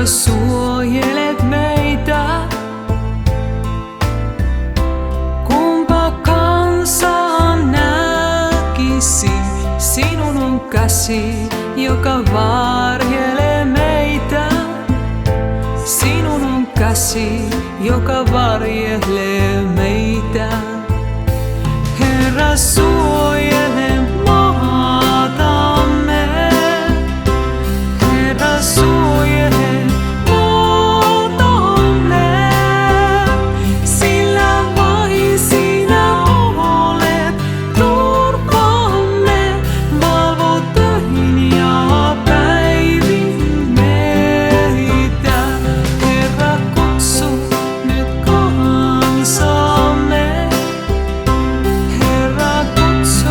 Herra, suojelet meitä. Kumpa kansa näkisi, sinun on käsi, joka varjelee meitä. Sinun on käsi, joka varjelee meitä. Herra, suojele maatamme. Herra, suojele maatamme. Sillä vain sinä olet turvamme. Valvot öihin ja päivin meitä. Herra, kutsu nyt kansamme. Herra, kutsu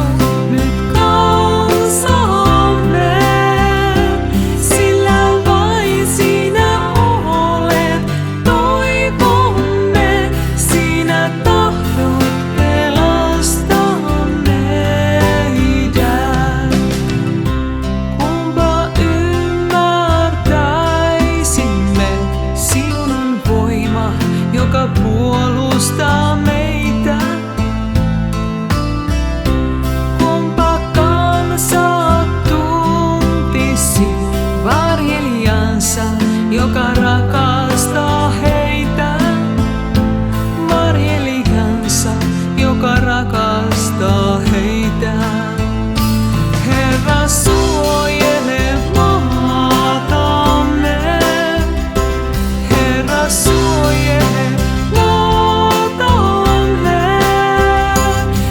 nyt kansamme. Sillä vain sinä olet toivomme. Sinä tahdot pelastaa meidät. Kumpa ymmärtäisimme, sinun on voima, joka puolustaa meitä. Kumpa kansa tuntisi varjelijansa, joka rakastaa heitä. Varjelijansa, joka rakastaa heitä. Herra, suojele maatamme. Herra, suojele maatamme.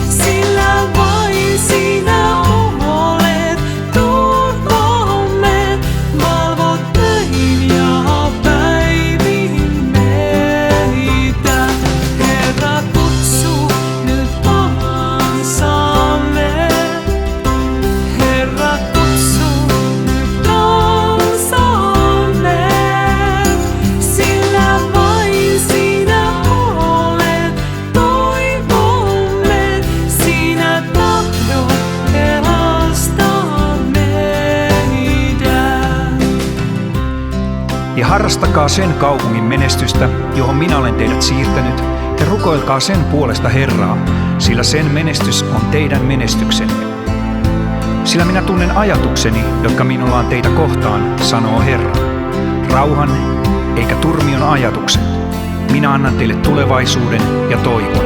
Sillä vain sinä olet turvamme. Valvot öihin ja päivin meitä. Herra, kutsu nyt kansamme. Herra, kutsu nyt kansamme. Sillä vain sinä olet toivomme. Sinä tahdot pelastaa meidät. Ja harrastakaa sen kaupungin menestystä, johon minä olen teidät siirtänyt, ja rukoilkaa sen puolesta Herraa, sillä sen menestys on teidän menestyksenne. Sillä minä tunnen ajatukseni, jotka minulla on teitä kohtaan, sanoo Herra. Rauhan eikä turmion ajatuksen. Minä annan teille tulevaisuuden ja toivon.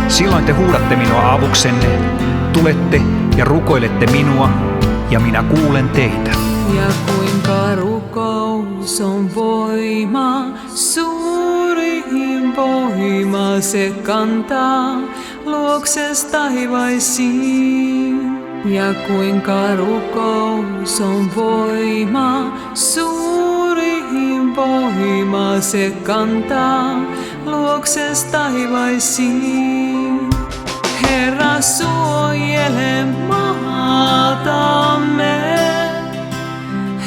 Silloin te huudatte minua avuksenne, tulette ja rukoilette minua, ja minä kuulen teitä. Ja kuinka rukous on voima, suurin voima se kantaa luokses taivaisiin. Ja kuinka rukous on voima, suurin voima se kantaa luokses taivaisiin. Herra, suojele maatamme.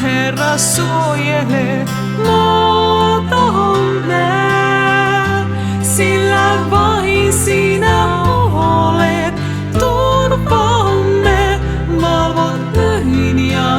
Herra, suojele maatamme. Sillä vain sinä olet turvamme. Valvot öihin ja